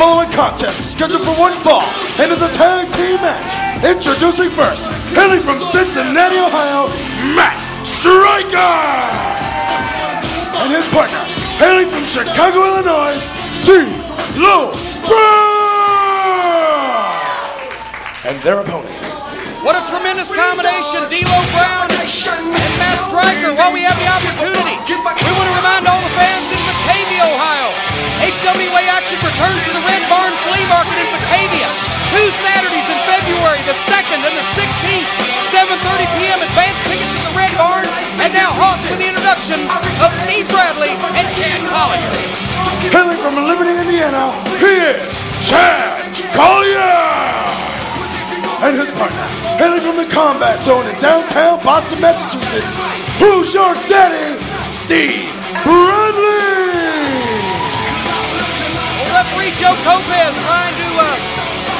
following contest is scheduled for one fall and is a tag team match. Introducing first, hailing from Cincinnati, Ohio, Matt Stryker! And his partner, hailing from Chicago, Illinois, D-Lo Brown! And their opponent. What a tremendous combination, D-Lo Brown and Matt Stryker. While we have the opportunity, we want to remind all the fans in Batavia, Ohio, HWA action returns to the Red Barn Flea Market in Batavia. 2 Saturdays in February, the 2nd and the 16th, 7:30 p.m. Advance tickets at the Red Barn. And now Hoss with the introduction of Steve Bradley and Chad Collyer. Hailing from Liberty, Indiana, he is Chad Collyer! And his partner, hailing from the Combat Zone in downtown Boston, Massachusetts, who's your daddy, Steve Bradley! Well, referee Joe Copez trying to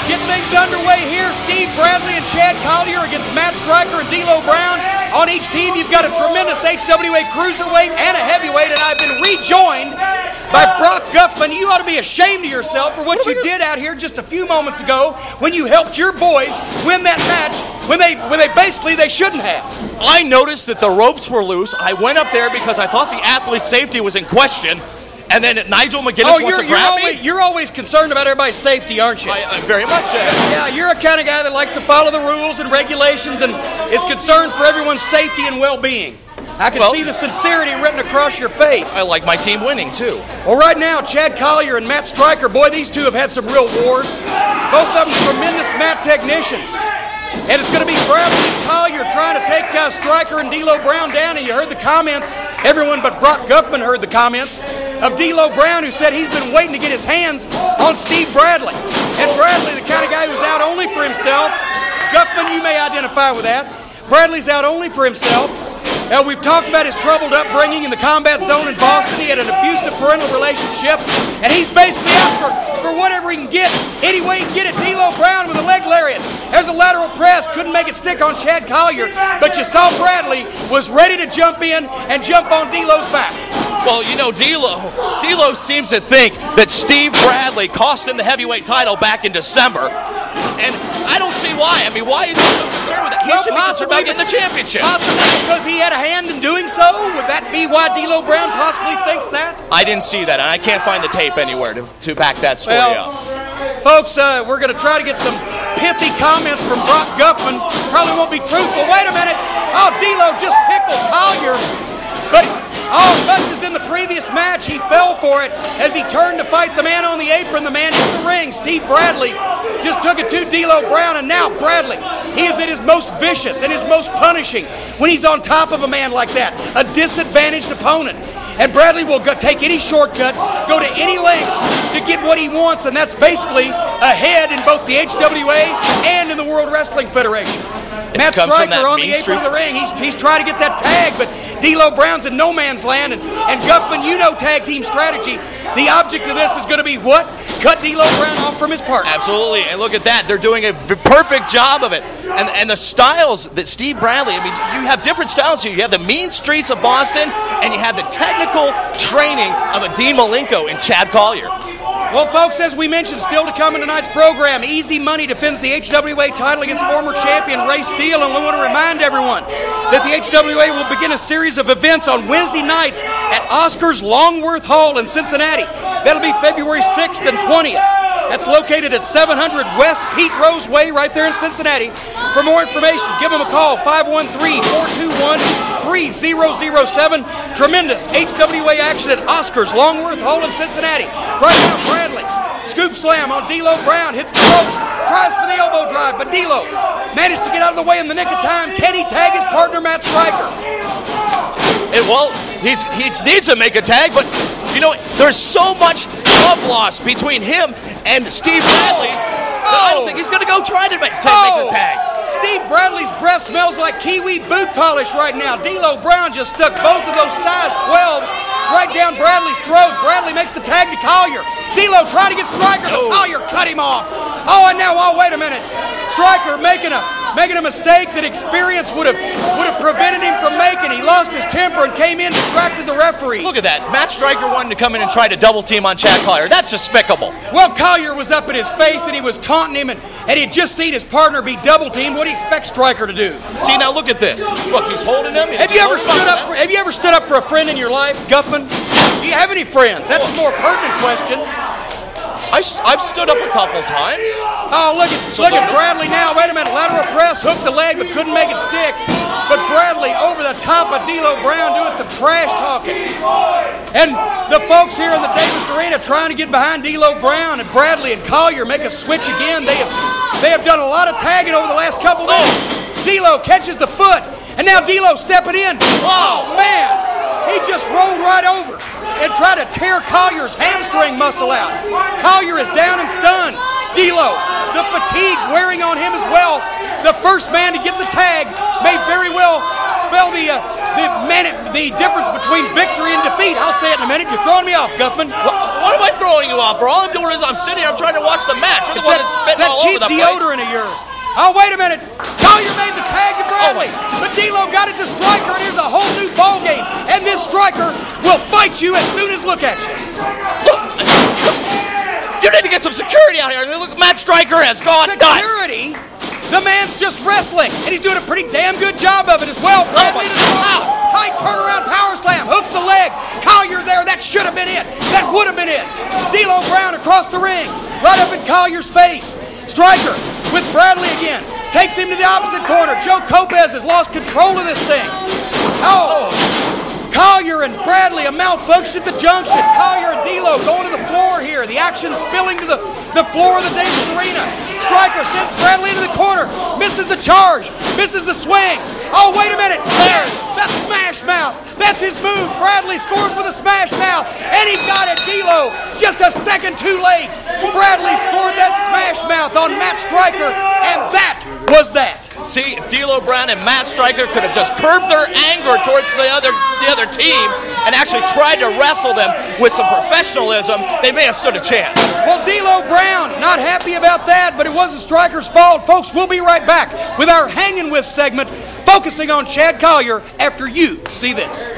get things underway here. Steve Bradley and Chad Collyer against Matt Stryker and D-Lo Brown. On each team, you've got a tremendous HWA cruiserweight and a heavyweight, and I've been rejoined by Brock Guffman. You ought to be ashamed of yourself for what you did out here just a few moments ago when you helped your boys win that match when they basically shouldn't have. I noticed that the ropes were loose. I went up there because I thought the athlete's safety was in question. And then Nigel McGuinness wants to grab me? You're always concerned about everybody's safety, aren't you? I very much am. Yeah, you're a kind of guy that likes to follow the rules and regulations and is concerned for everyone's safety and well-being. I can see the sincerity written across your face. I like my team winning, too. Well, right now, Chad Collyer and Matt Stryker, boy, these two have had some real wars. Both of them tremendous mat technicians. And it's going to be Bradley and Collyer trying to take Stryker and D-Lo Brown down. And you heard the comments, everyone but Brock Guffman heard the comments of D-Lo Brown, who said he's been waiting to get his hands on Steve Bradley. And Bradley, the kind of guy who's out only for himself. Guffman, you may identify with that. Bradley's out only for himself. We've talked about his troubled upbringing in the Combat Zone in Boston. He had an abusive parental relationship, and he's basically out for whatever he can get. Any way he can get it. D-Lo Brown with a leg lariat. There's a lateral press. Couldn't make it stick on Chad Collyer, but you saw Bradley was ready to jump in and jump on D-Lo's back. Well, you know, D-Lo seems to think that Steve Bradley cost him the heavyweight title back in December, and I don't see why. I mean, why is he so concerned with that? He should be concerned about getting the championship. Possibly because he had a hand in doing so? Would that be why D-Lo Brown possibly thinks that? I didn't see that, and I can't find the tape anywhere to back that story up. Folks, we're going to try to get some pithy comments from Brock Guffman. Probably won't be truthful. Wait a minute. Oh, D-Lo just pickled Collyer. But as much as in the previous match, he fell for it as he turned to fight the man on the apron, the man in the ring. Steve Bradley just took it to D-Lo Brown, and now Bradley, he is at his most vicious and his most punishing when he's on top of a man like that, a disadvantaged opponent. And Bradley will take any shortcut, go to any lengths to get what he wants, and that's basically ahead in both the HWA and in the World Wrestling Federation. Matt Stryker on the apron of the ring, he's trying to get that tag, but D-Lo Brown's in no man's land, and Guffman, you know tag team strategy. The object of this is going to be what? Cut D-Lo Brown off from his partner. Absolutely, and look at that. They're doing a perfect job of it. And the styles that Steve Bradley, I mean, you have different styles here. You have the mean streets of Boston, and you have the technical training of a Dean Malenko and Chad Collyer. Well, folks, as we mentioned, still to come in tonight's program, Easy Money defends the HWA title against former champion Ray Steele, and we want to remind everyone that the HWA will begin a series of events on Wednesday nights at Oscar's Longworth Hall in Cincinnati. That'll be February 6th and 20th. That's located at 700 West Pete Rose Way right there in Cincinnati. For more information, give them a call, 513-421-3007. Tremendous HWA action at Oscar's Longworth Hall in Cincinnati. Right now, Bradley, scoop slam on D-Lo Brown, hits the ropes, tries for the elbow drive, but D-Lo managed to get out of the way in the nick of time. Can he tag his partner, Matt Stryker? Well, he needs to make a tag, but, you know, there's so much love lost between him and Steve Bradley. I don't think he's going to go try to make the tag. Steve Bradley's breath smells like kiwi boot polish right now. D-Lo Brown just stuck both of those size 12s right down Bradley's throat. Bradley makes the tag to Collyer. D-Lo trying to get Stryker, but Collyer cut him off. And now, wait a minute. Stryker making a mistake that experience would have prevented him from making. second, he lost his temper and came in, distracted the referee. Look at that. Matt Stryker wanted to come in and try to double team on Chad Collyer. That's despicable. Well, Collyer was up in his face and he was taunting him, and he had just seen his partner be double teamed. What do you expect Stryker to do? See, now look at this. Look, he's holding him. Have you ever stood up for a friend in your life, Guffman? Do you have any friends? That's a more pertinent question. I've stood up a couple times. Oh, look at Bradley now. Wait a minute. Lateral press, hooked the leg, but couldn't make it stick. But Bradley over the top of D'Lo Brown doing some trash talking. And the folks here in the Davis Arena trying to get behind D'Lo Brown, and Bradley and Collyer make a switch again. They have done a lot of tagging over the last couple minutes. D'Lo catches the foot, and now D'Lo stepping in. Oh, man. He just rolled right over and tried to tear Collier's hamstring muscle out. Collyer is down and stunned. D'Lo, the fatigue wearing on him as well. The first man to get the tag may very well spell the difference between victory and defeat. I'll say it in a minute. You're throwing me off, Guffman. What am I throwing you off for? All I'm doing is I'm sitting here, I'm trying to watch the match. You're the one that's spitting all over the place. It's that cheap deodorant of yours. Oh, wait a minute. Collyer made the tag to Bradley, but D'Lo got it to Stryker, and here's a whole new ball game. And this Stryker will fight you as soon as look at you. You need to get some security out here. Look, Matt Stryker has gone nuts. Security? The man's just wrestling, and he's doing a pretty damn good job of it as well. Bradley tight turnaround power slam, hooks the leg. Collyer there, that should have been it. That would have been it. D'Lo Brown across the ring, right up in Collier's face. Stryker with Bradley again, takes him to the opposite corner. Joe Lopez has lost control of this thing. Oh, Collyer and Bradley, a malfunction at the junction. Collyer and D'Lo going to the floor here. The action spilling to the floor of the Davis Arena. Stryker sends Bradley into the corner, misses the charge, misses the swing. Oh, wait a minute. There's that smash mouth. That's his move. Bradley scores with a smash mouth, and he got it. D'Lo just a second too late. Bradley scored that smash mouth on Matt Stryker, and that was that. See, if D'Lo Brown and Matt Stryker could have just curbed their anger towards the other team and actually tried to wrestle them with some professionalism, they may have stood a chance. Well, D'Lo Brown, not happy about that, but it wasn't Stryker's fault. Folks, we'll be right back with our Hanging With segment, focusing on Chad Collyer after you see this.